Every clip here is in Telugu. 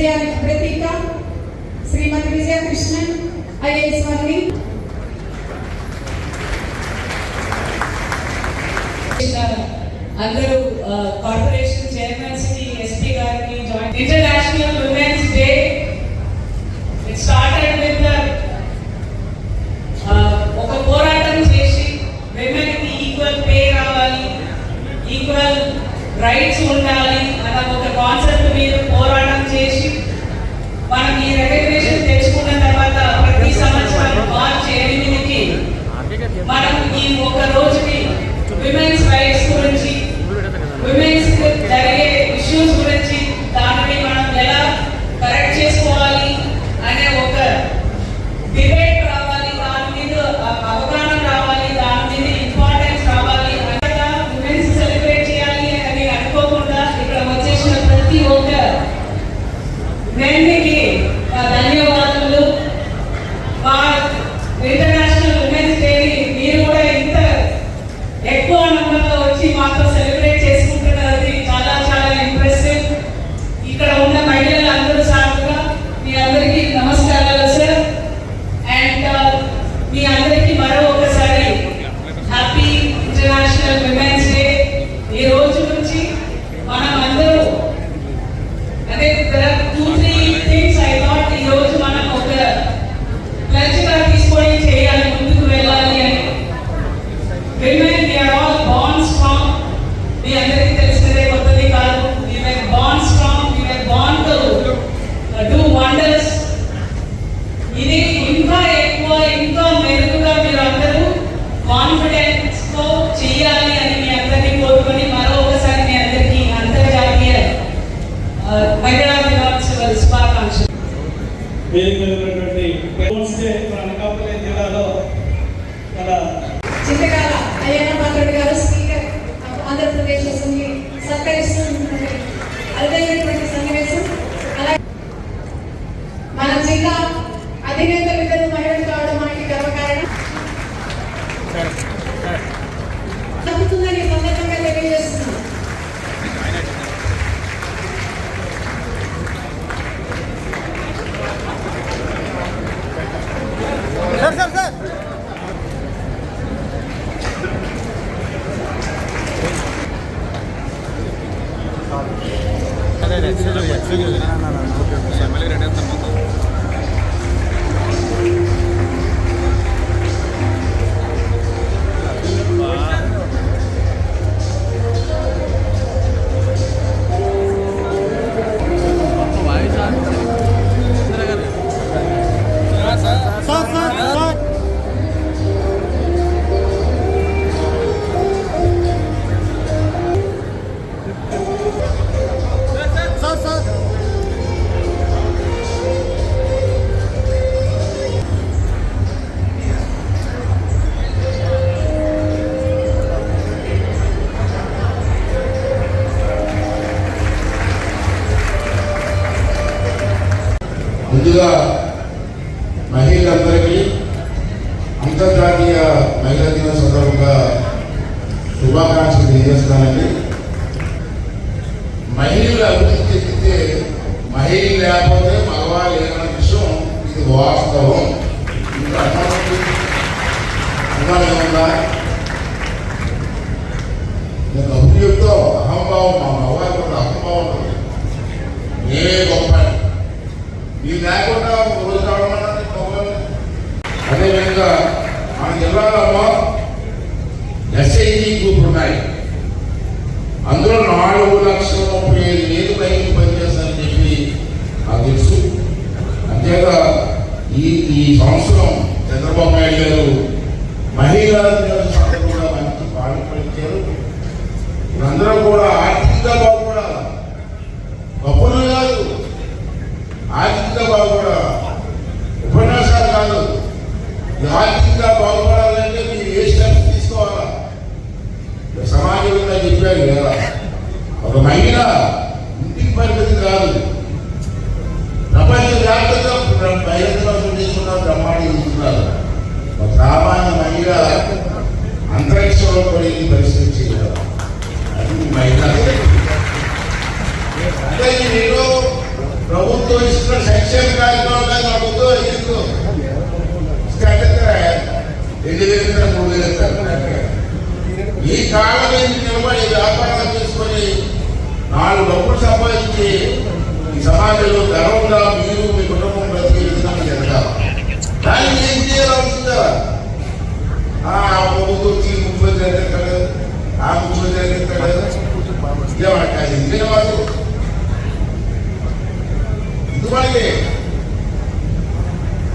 విజయానికి ప్రతీక శ్రీమతి విజయకృష్ణన్ ఐఏఎస్ వారిని అందరూ కార్పొరేషన్ చైర్మన్స్ కి ఎస్పీ గారికి joint international women's day it started with ఒక పోరాటం చేసి విమెన్ కి ఈక్వల్ పే రావాలి, ఈక్వల్ రైట్స్ ఉండాలి అన్న ఒక కాన్సెప్ట్ మీద పోరాటం చేసి మనం ఈ రికగ్నిషన్ తెచ్చుకున్న తర్వాత ప్రతి సంవత్సరం మార్చి 8కి మనం ఈ ఒక రోజుకి విమెన్స్ రైట్స్ గురించి, విమెన్స్ జరిగే ఇష్యూస్ గురించి, దానిని మనం ఎలా కరెక్ట్ చేసుకోవాలి అనే ఒక డిబేట్ రావాలి, దాని మీద అవగాహన రావాలి, దాని మీద ఇంపార్టెన్స్ రావాలి. విమెన్స్ సెలబ్రేట్ చేయాలి అని అనుకోకుండా ఇక్కడ వచ్చేసిన ప్రతి ఒక్క మెన్కి ధన్యవాదాలు. మా ఇంటర్నేషనల్ విమెన్స్ డేని మీరు కూడా ఇంత ఎక్కువ నంబర్లో వచ్చి మాతో సెలబ్రేట్ చేసుకుంటున్నది చాలా చాలా ఇంప్రెసివ్. ఇక్కడ ఉన్న మహిళలు అందరూ సాగుగా మీ అందరికీ నమస్కారాలు సార్. అండ్ మీ అందరికీ మరో ఒకసారి హ్యాపీ ఇంటర్నేషనల్ విమెన్స్ డే. ఈ రోజు నుంచి మనం అందరూ అంటే 2-3 థింగ్స్ ఐ థాట్ ఈ రోజు మనం ఒక ప్లెడ్జ్గా తీసుకొని చేయాలి, ముందుకు వెళ్ళాలి అని. Women we are all born strong. మీ అందరికీ తెలిసినదే కొత్తది కాదు. We were born strong, we were born to do wonders. ఇది ఇంకా ఎక్కువ, ఇంకా మెరుగుగా మీరు అందరూ కాన్ఫిడెన్స్ తో చేయాలి అని మీ అందరినీ కోరుకొని మరో ఒకసారి మీ అందరికీ అంతర్జాతీయ మహిళా దినోత్సవ శుభాకాంక్షలు. అనకాపల్లి జిల్లాలో మన చింతకాల అయ్యన్న పాత్రుడు గారు స్పీకర్ ఆంధ్రప్రదేశ్ అసెంబ్లీ సత్కరిస్తున్నటువంటి అరుదైనటువంటి సన్నివేశం. అలాగే మన జిల్లా అధినేతలు ఇద్దరు మహిళలు కావడం మనకి గర్వకారణం తప్పుతుందని సందర్భంగా తెలియజేస్తున్నాం. ముందుగా మహిళలందరికీ అంతర్జాతీయ మహిళా దిన సందర్భంగా శుభాకాంక్షలు తెలియజేస్తానండి. మహిళలు అభివృద్ధి చెందితే మహిళలు లేకపోతే మగవాళ్ళు లేదన్న విషయం ఇది వాస్తవం. ఇంకా ఉందా నేను అభివృద్ధితో అహంభావం, మా మగవారి కూడా అహంభావం ఉంటుంది. నేనే గొప్ప మీరు లేకుండా రోజు రావడం మొబైల్. అదేవిధంగా మన జిల్లాలో ఎస్ఐజీ గ్రూపులు ఉన్నాయి. అందులో 4,35,000 రైతులు పనిచేస్తారని చెప్పి నాకు తెలుసు. అంతేగా ఈ సంవత్సరం చంద్రబాబు నాయుడు గారు మహిళా దినోత్సవం కూడా మంచి పాల్పడించారు. అందరూ కూడా ఆర్థికంగా బాగుపడాలి, గొప్పలు కాదు, ఆర్థికంగా బాగుపడాలి. ఉపన్యాసాలు కాదు, ఆర్థికంగా బాగుపడాలంటే మీరు ఏ స్టెప్స్ తీసుకోవాలా సమాజంగా చెప్పారు కదా. ఒక మహిళ ఇంటికి పరిమితి కాదు, ప్రపంచవ్యాప్తంగా మహిళ దినోత్సవం తీసుకున్నారు, బ్రహ్మాండంగా తీసుకున్నారు. ఒక సామాన్య మహిళ అంతరిక్షంలో పడి పరిస్థితి చేయాలి. అది మహిళ అంటే నేను ప్రభుత్వ ప్రభుత్వం ఇస్తున్న సంక్షేమ కార్యక్రమాలు నడుపుతూ ఎందుకు ఎన్ని వేలు 3 వేలు ఈ కాలం నిలబడి వ్యాపారం చేసుకొని 4 డబ్బులు సంపాదించి ఈ సమాజంలో గర్వంగా మీరు మీ కుటుంబం బ్రతికే విధానం జరగాలి. దానికి ఏం చేయాల్సిందా? ప్రభుత్వం వచ్చి ముఖ్యమంత్రి ఎదుగుతాడు, ఆ ముఖ్యమంత్రి ఎదుగుతాడు, ఇదేమంటారు ఇందిన వాళ్ళు ఇందువల్లే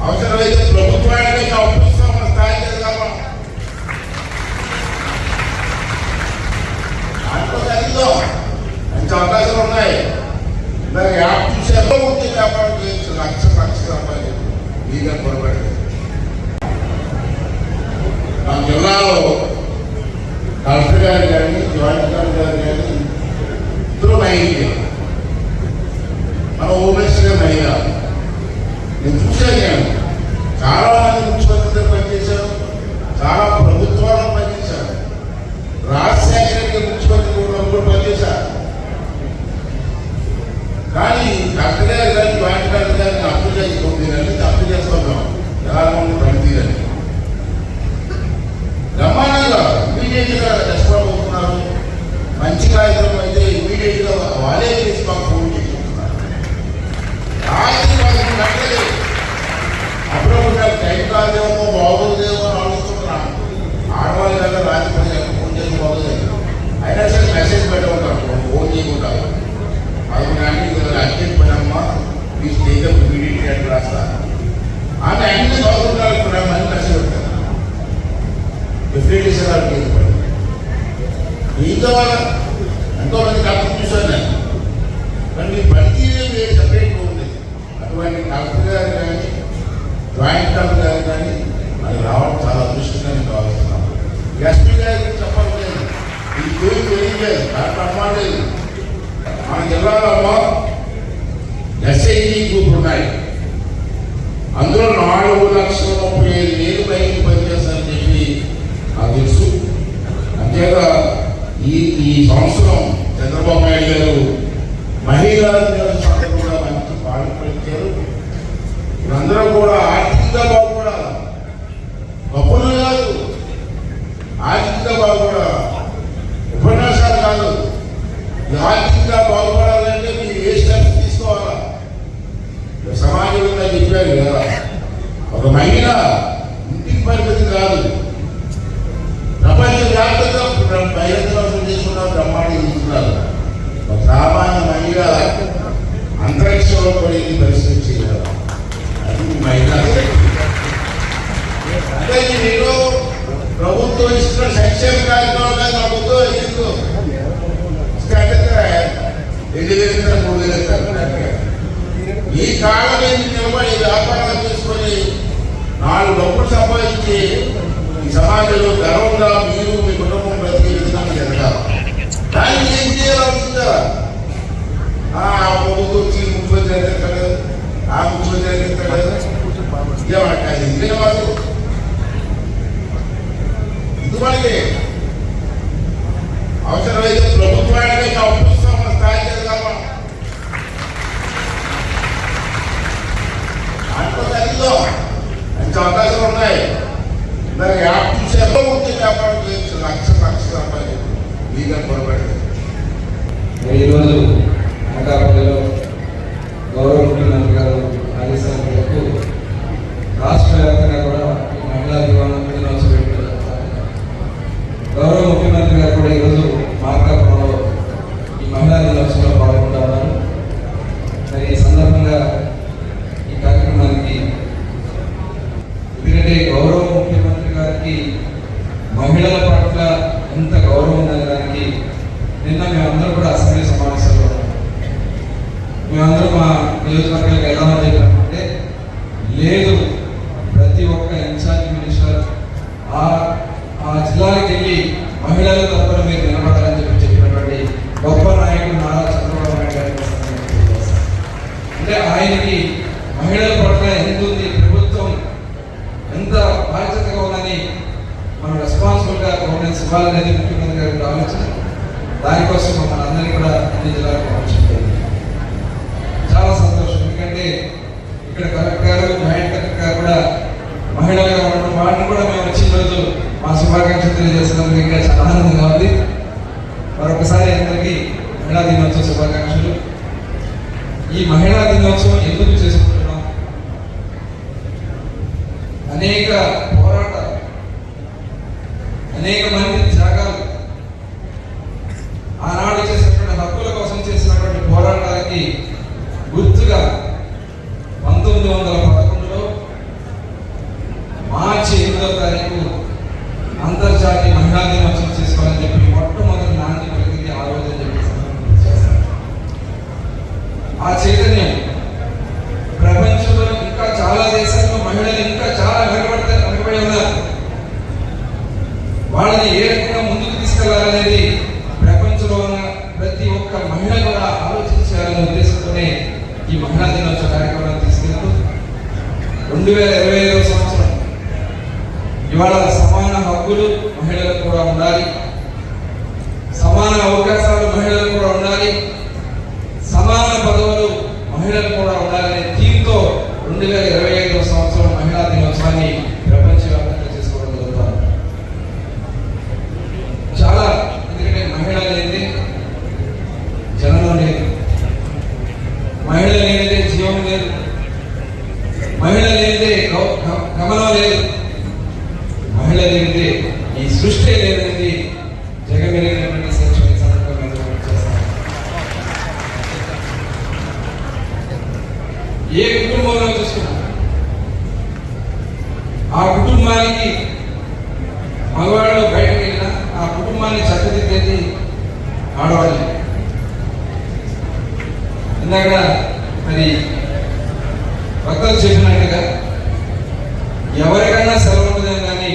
అవసరమైతే ప్రభుత్వానికి అప్పిస్తాం మన స్థాయి జరగాలి. దాంట్లో మంచి అవకాశాలు ఉన్నాయి. దానికి యాప్ చూసారో ఉంటే వ్యాపారం చేయొచ్చు. లక్ష రూపాయలు మీగా పొరపడి మన జిల్లాలో కలెక్టర్ గారు కానీ జాయింట్ కలెక్టర్ గారు కానీ ఇద్దరు మహిళ, మన హోమ్ మినిస్టర్ మహిళ. నేను చూశాను. నేను చాలా మంది ముఖ్యమంత్రి పనిచేశాను, చాలా ప్రభుత్వాలను పనిచేశాను, రాజశేఖర ముఖ్యమంత్రి కూడా పనిచేశారు. కానీ కలెక్టర్ గారు కానీ జాయింట్ కలెక్టర్ గారిని అప్పు చేసుకుంటున్నారని తప్పు చేస్తున్నాం. ఎలా ఉంది పనితీరని బ్రహ్మాండంగా ఇమీడియట్గా రెస్పాండ్ అవుతున్నారు. మంచి కార్యక్రమం అయితే ఇమీడియట్గా వాళ్ళే చేసి మాకు ఫోన్ చేసుకుంటున్నారు. అప్పుడప్పుడు నాకు టైం కాదేమో బాగోదేమో అని ఆలోచిస్తున్నాను. ఆడవాళ్ళు కదా రాజకీయ ఫోన్ చేసి బాగోలేదు, అయినా సరే మెసేజ్ పెట్టమంటారు, ఫోన్ చేయకుంటారు. అది కానీ అర్జెంట్ పడమ్మా మీ స్టేజ్ ఇమీడియట్గా అని రాస్తారు. ఆమె అన్ని బాగుంటారు కూడా మళ్ళీ మెసేజ్ పెడతారు. డెఫినెట్లీ సార్ కేసు పడింది. ఇంకా ఎంతోమంది కలెక్టర్ చూశాను నేను. కానీ మీ పనితీరే వేరే సపరేట్గా ఉంది. అటువంటి కలెక్టర్ గారు కానీ జాయింట్ కలెక్టర్ గారు కానీ అది రావడం చాలా అదృష్టంగా నేను భావిస్తున్నాను. ఎస్పీ గారికి చెప్పలేదు, ఈ పేరు తెలియలేదు, దాంట్లో అమ్మలేదు. మన జిల్లాలో ఎస్ఐజీ గ్రూపులు ఉన్నాయి. అందులో 4,35,000 పైకి పనిచేస్తారని చెప్పి నాకు తెలుసు. అంతేగా ఈ సంవత్సరం చంద్రబాబు నాయుడు గారు మహిళా దినోత్సవం కూడా మంచి పాల్పొందారు. వీళ్ళందరూ కూడా ఆర్థికంగా బాగుపడాలి, గొప్పలు కాదు, ఆర్థికంగా బాగుపడాలి, ఉపన్యాసాలు కాదు. ఆర్థికంగా బాగుపడాలంటే మీరు ఏ స్టెప్స్ తీసుకోవాలా? సమాజంలో చెప్పారు కదా, ఒక మహిళ ఇంటికి పరిమితి కాదు, ప్రపంచవ్యాప్తంగా బహిరంగం చేసుకున్న బ్రహ్మాండం ఇస్తున్నారు. ఒక సామాన్య మహిళ అంతరిక్షంలో పడింది పరిస్థితి చేయాలి. అది మహిళ. అంటే నేను ప్రభుత్వం ఇస్తున్న సంక్షేమ కార్యక్రమాలు నడుపుతూ ఎందుకు 2,000 3 వేలు ఈ కాలం నిలబడి వ్యాపారం చేసుకొని 4 డబ్బులు సంపాదించి ఈ సమాజంలో గర్వంగా మీరు మీ కుటుంబం బ్రతికే విధానం జరగాలి. దానికి ఏం చేయాల్సిందా? ప్రభుత్వం వచ్చి ముఖ్యమంత్రి ఎదుగుతాడు, ఆ ముఖ్యమంత్రి ఎదుగుతాడు, ఇదేమంటారు ఇందిన వాళ్ళు ఇందువల్లే అవసరమైతే ప్రభుత్వానికి అప్పిస్తాం మన స్థాయి జరగాలి. దాంట్లో మంచి అవకాశాలు ఉన్నాయి. దానికి యాప్ చూసారో ఉంటే వ్యాపారం చేయొచ్చు. లక్ష రూపాయలు మీగా పొరపడి ఈరోజు అనకాపల్లిలో గౌరవ ముఖ్యమంత్రి గారు ఆదేశాల మేరకు రాష్ట్ర వ్యాప్తంగా కూడా మహిళా దినోత్సవం గౌరవ ముఖ్యమంత్రి గారు కూడా ఈరోజు మార్కాపురంలో ఈ మహిళా దినోత్సవంలో పాల్గొంటున్నారు. మరి ఈ సందర్భంగా ఈ కార్యక్రమానికి ఎందుకంటే గౌరవ ముఖ్యమంత్రి గారికి మహిళల పట్ల ఎంత గౌరవం ఉందనడానికి నిన్న మేమందరూ కూడా అసెంబ్లీ సమావేశాల్లో మేమందరూ మా నియోజకవర్గాలకు వెళ్దామని చెప్పామంటే లేదు, ప్రతి ఒక్క ఇన్ఛార్జ్ మినిస్టర్ ఆ జిల్లాలకు వెళ్ళి మహిళల తరఫున మీరు నిలబడాలని చెప్పినటువంటి గొప్ప నాయకుడు నారా చంద్రబాబు నాయుడు గారికి అంటే ఆయనకి మహిళల పట్ల ఎంత ఉంది, ప్రభుత్వం ఎంత బాధ్యతగా ఉందని మనం రెస్పాన్సిబుల్గా గవర్నెన్స్ ఇవ్వాలనేది ముఖ్యమంత్రి గారికి ఆలోచన. దానికోసం మనందరినీ కూడా అన్ని జిల్లాలకు పంపించడం చాలా సంతోషం. ఎందుకంటే ఇక్కడ కలెక్టర్ గారు, జాయింట్ కలెక్టర్ గారు కూడా మహిళలుగా ఉండడం, వాటిని కూడా మేము వచ్చిన రోజు మా శుభాకాంక్షలు తెలియజేసినందుకు ఇంకా చాలా ఆనందంగా ఉంది. మరొకసారి అందరికీ మహిళా దినోత్సవ శుభాకాంక్షలు. ఈ మహిళా దినోత్సవం ఎందుకు చేసుకుంటున్నాం? అనేక పోరాటాలు, అనేక మంది త్యాగాలు, ఆనాడు చేసినటువంటి హక్కుల కోసం చేసినటువంటి పోరాటాలకి గుర్తుగా 1911లో మార్చి 8వ తారీఖు అంతర్జాతీయ మహిళా దినోత్సవం చేసుకోవాలని చెప్పి మొట్టమొదటి నాంది పలికింది ఆ రోజు అని చెప్పి చేశారు. ఆ చైతన్యం ప్రపంచంలో ఇంకా చాలా దేశాల్లో మహిళలు ఇంకా చాలా వెనుకబడి ఉన్నారు. వాళ్ళని ఏ రకంగా ముందుకు తీసుకెళ్లాలనేది ప్రపంచంలో ఉన్న ప్రతి ఒక్క మహిళ కూడా ఆలోచించాలనే ఉద్దేశంతోనే ఈ మహిళా దినోత్సవ కార్యక్రమాన్ని తీసుకెళ్తూ 2025వ సంవత్సరం ఇవాళ సమాన హక్కులు మహిళలకు కూడా ఉండాలి, సమాన అవకాశాలు మహిళలకు కూడా ఉండాలి, సమాన పదవులు మహిళలకు కూడా ఉండాలనే థీమ్తో 2025వ సంవత్సరం మహిళా దినోత్సవాన్ని ప్రపంచవ్యాప్తంగా చేసుకోవడం జరుగుతుంది. చాలా, ఎందుకంటే మహిళ లేనిదే జననం లేదు, మహిళ లేనిదే జీవం లేదు, మహిళ లేనిదే గమనం లేదు, మహిళ లేనిదే ఈ సృష్టి లేనిది జగమెరిగినటువంటి సత్యం ఈ సందర్భంగా చేస్తాను. ఏ కుటుంబంలో చూసుకున్నా ఆ కుటుంబానికి మగవాళ్ళు బయటకు వెళ్ళినా ఆ కుటుంబాన్ని చక్కదిద్దేది ఆడవాళ్ళు. ఇందాక మరి భక్తులు చెప్పినట్టుగా ఎవరికైనా సెలవు ఉండదని, కానీ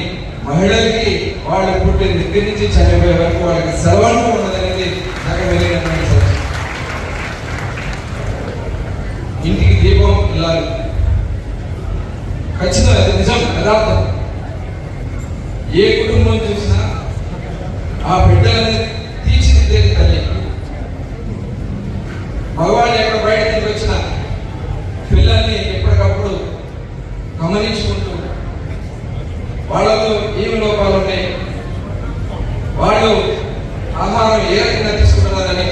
మహిళలకి వాళ్ళు పుట్టిన దగ్గర నుంచి చనిపోయే వరకు వాళ్ళకి సెలవు ఉండదనేది నాకు వెళ్ళినటువంటి సత్యం. ఇంటికి దీపం ఇల్లాలి, ఖచ్చితంగా అది నిజం, యథార్థం. ఏ కుటుంబం చూసినా ఆ బిడ్డలని తీర్చిదిద్దేది తల్లి. మగవాళ్ళు ఎక్కడ బయటకు వచ్చిన పిల్లల్ని ఎప్పటికప్పుడు గమనించుకుంటూ వాళ్ళలో ఏమి లోపాలు ఉన్నాయి, వాళ్ళు ఆహారం ఏ రకంగా తీసుకుంటున్నారని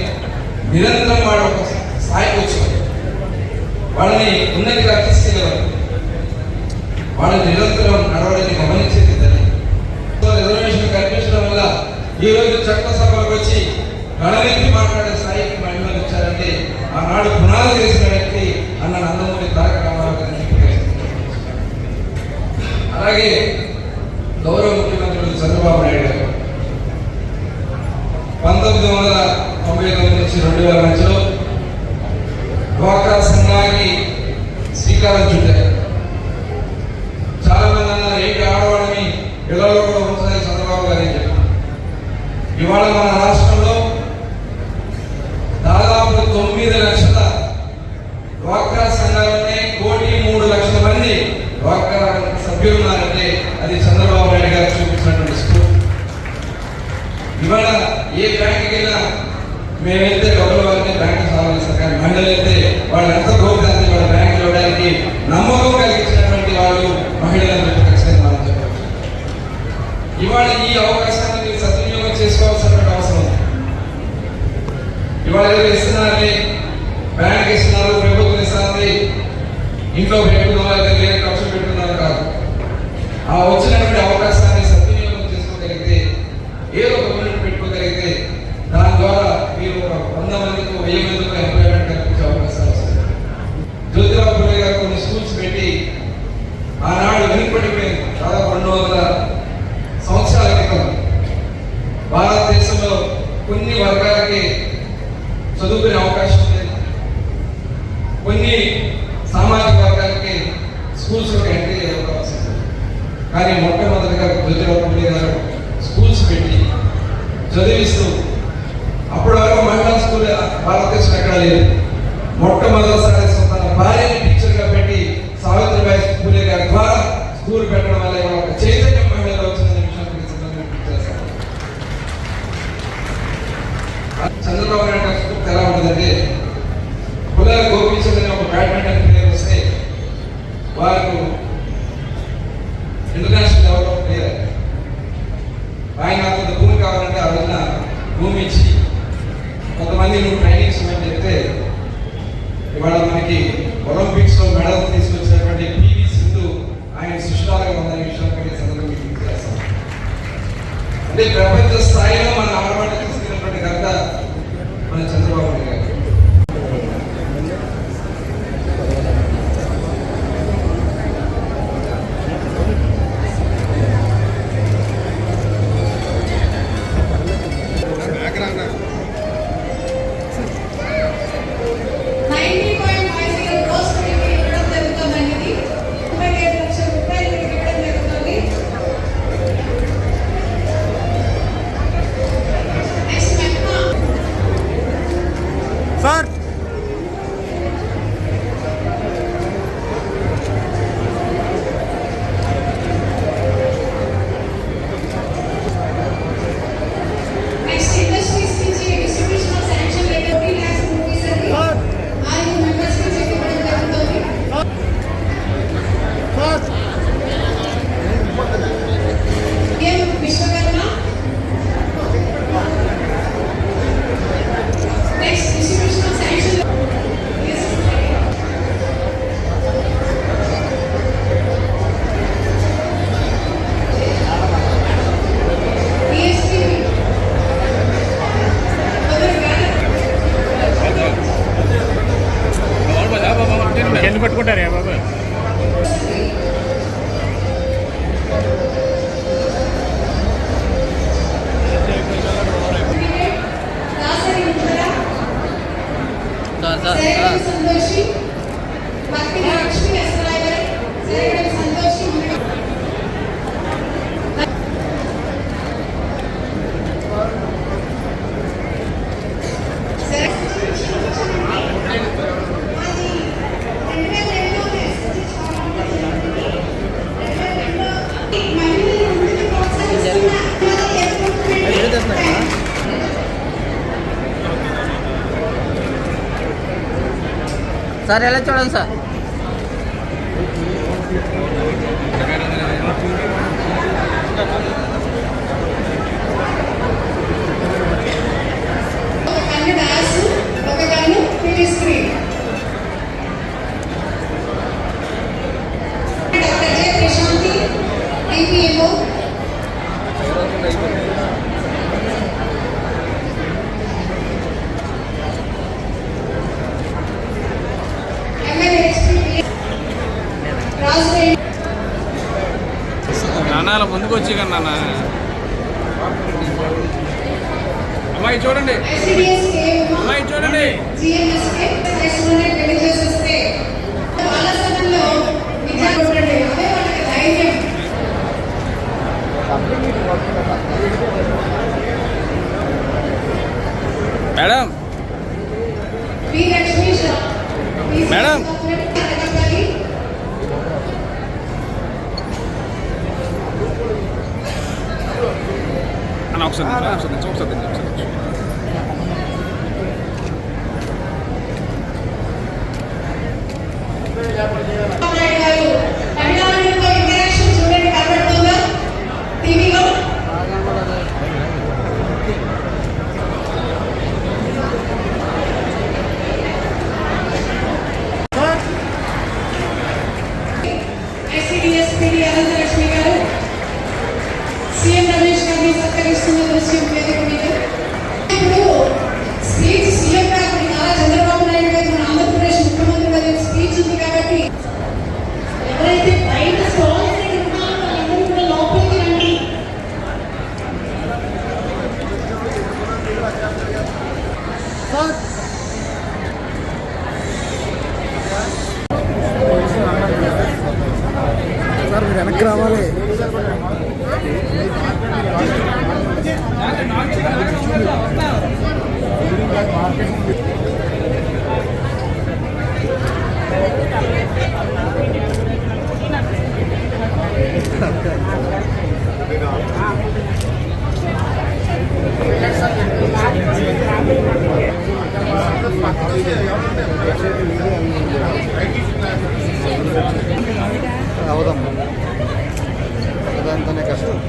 నిరంతరం వాళ్ళ ఒక స్థాయికి వచ్చారు. వాళ్ళని ఉన్నతిగా తీసుకెళ్ళారు, వాళ్ళని నిరంతరం నడవడాన్ని గమనించేది తల్లి. రిజర్వేషన్ కల్పించడం వల్ల ఈ రోజు చట్టసభలకు వచ్చి గణనెత్తి మాట్లాడే స్థాయికి మహిళలు వచ్చారంటే ఆనాడు పునాది చేసిన వ్యక్తి అన్న నందమూరి తారక రామారావు గారిని. అలాగే గౌరవ ముఖ్యమంత్రులు చంద్రబాబు నాయుడు గారు 1999 నుంచి 2000 మధ్యలో డ్వాక్రా సంఘానికి శ్రీకారం చుట్టారు. చాలా మంది అన్నారు ఏంటి ఆడవాళ్ళని ఇళ్లలో కూడా ఉంచాలని చంద్రబాబు గారు ఏం చెప్పారు. ఇవాళ మన రాష్ట్రంలో దాదాపు 9 లక్షల డ్వాక్రా సంఘాలనే 1,03,00,000 మంది డ్వాక్రా సభ్యులు ఉన్నారంటే అది చంద్రబాబు నాయుడు గారు చూపించినటువంటి స్ఫూర్తి. ఇవాళ ఏ బ్యాంకుకి వెళ్ళినా మేమైతే ఒకరి వారిని బ్యాంకు సాధిస్తారు, కానీ మహిళలు అయితే వాళ్ళు ఎంత గోపితే వాళ్ళ బ్యాంకులు ఇవ్వడానికి నమ్మకం కలిగించినటువంటి వాళ్ళు మహిళలను ఖచ్చితంగా మనం చెప్పవచ్చు. ఇవాళ ఈ అవకాశాన్ని మీరు సద్వినియోగం చేసుకోవాల్సినటువంటి అవసరం ఉంది. ఇవాళ ఏదో ఇస్తున్నారని బ్యాంక్ ఇస్తున్నారు, ప్రభుత్వం ఇస్తుంది, ఇంట్లో పెట్టుకున్నారు, వేరే ఖర్చు పెట్టుకున్నారు కాదు. ఆ వచ్చినటువంటి అవకాశాన్ని సద్వినియోగం చేసుకోగలిగితే, ఏదో ఒక యూనిట్ పెట్టుకోగలిగితే దాని ద్వారా మీరు 100 మందికి 1000 మందికి ఎంప్లాయ్మెంట్ కల్పించే అవకాశాలు వస్తాయి. జ్యోతిరావు పూలే గారు కొన్ని స్కూల్స్ పెట్టి ఆనాడు వెనుకబడిపోయింది. దాదాపు 200 సంవత్సరాల క్రితం భారతదేశంలో కొన్ని వర్గాలకి చదువుకునే అవకాశం లేదు, కొన్ని సామాజిక వర్గాలకి స్కూల్స్ ఎంట్రీ అయ్యే అవకాశం లేదు. కానీ మొట్టమొదటిగా జ్యోతిరావు పూలే గారు స్కూల్స్ పెట్టి చదివిస్తూ, అప్పటి వరకు మహిళా స్కూల్ భారతదేశం ఎక్కడ లేదు. మొట్టమొదటిసారి తన భార్యని టీచర్గా పెట్టి సావిత్రిబాయి పూలే గారి ద్వారా స్కూల్ పెట్టడం వల్ల ఒక చైతన్యం మహిళలు వచ్చిందనే విషయాన్ని చేస్తారు. చంద్రబాబు నాయుడు స్కూల్ ఎలా ఉంటుందంటే, పుల్లల గోపించదని ఒక బ్యాడ్మింటన్ ప్లేయర్ వస్తే ప్రపంచ స్థాయిలో మన ఆడవాళ్ళు తీసుకున్నటువంటి ఘనత మన చంద్రబాబు నాయుడు గారు. ఎందుకు పట్టుకుంటారే బాబా? సంతోషి భక్తి లక్ష్మి సంతోషి సార్ ఎలా చూడండి సార్. ఒక కన్ను డాన్స్, ఒక కన్ను TV screen. Doctor J Prashanti IPMO నాన్న ముందుకు వచ్చి కదా నాన్న. అమ్మాయి చూడండి, అమ్మాయి చూడండి. మేడం మేడం అన్న ఒకసారి చూడండి, కనబడుతుందా టీవీలో? ఐసిడిఎస్పీడి అనంతలక్ష్మి గారు సీఎం రమేష్ గారిని సత్కరిస్తున్న దృశ్యం వేదిక మీద. ఇప్పుడు స్పీచ్ సీఎం గారు నారా చంద్రబాబు నాయుడు గారు మన ఆంధ్రప్రదేశ్ ముఖ్యమంత్రి గారి స్పీచ్ ఉంది కాబట్టి ఎవరైతే బయట స్టాల్స్ దగ్గర ఉన్నారో వాళ్ళందరూ కూడా లోపలికి రండి. సార్ మీరు వెనక్కి రావాలి. అవదమ్మా అదంతానే కష్టం.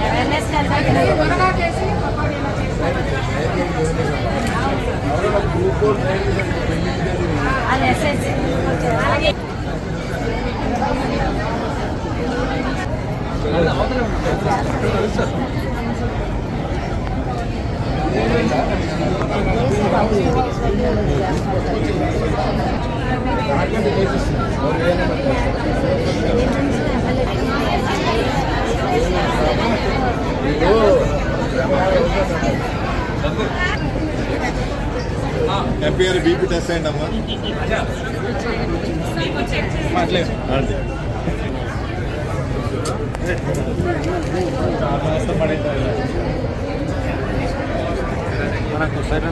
అవేర్నెస్ ఎంపీ గారు బీపీ టెస్ట్ అయ్యండి అమ్మా. అంతే. మనకు సరే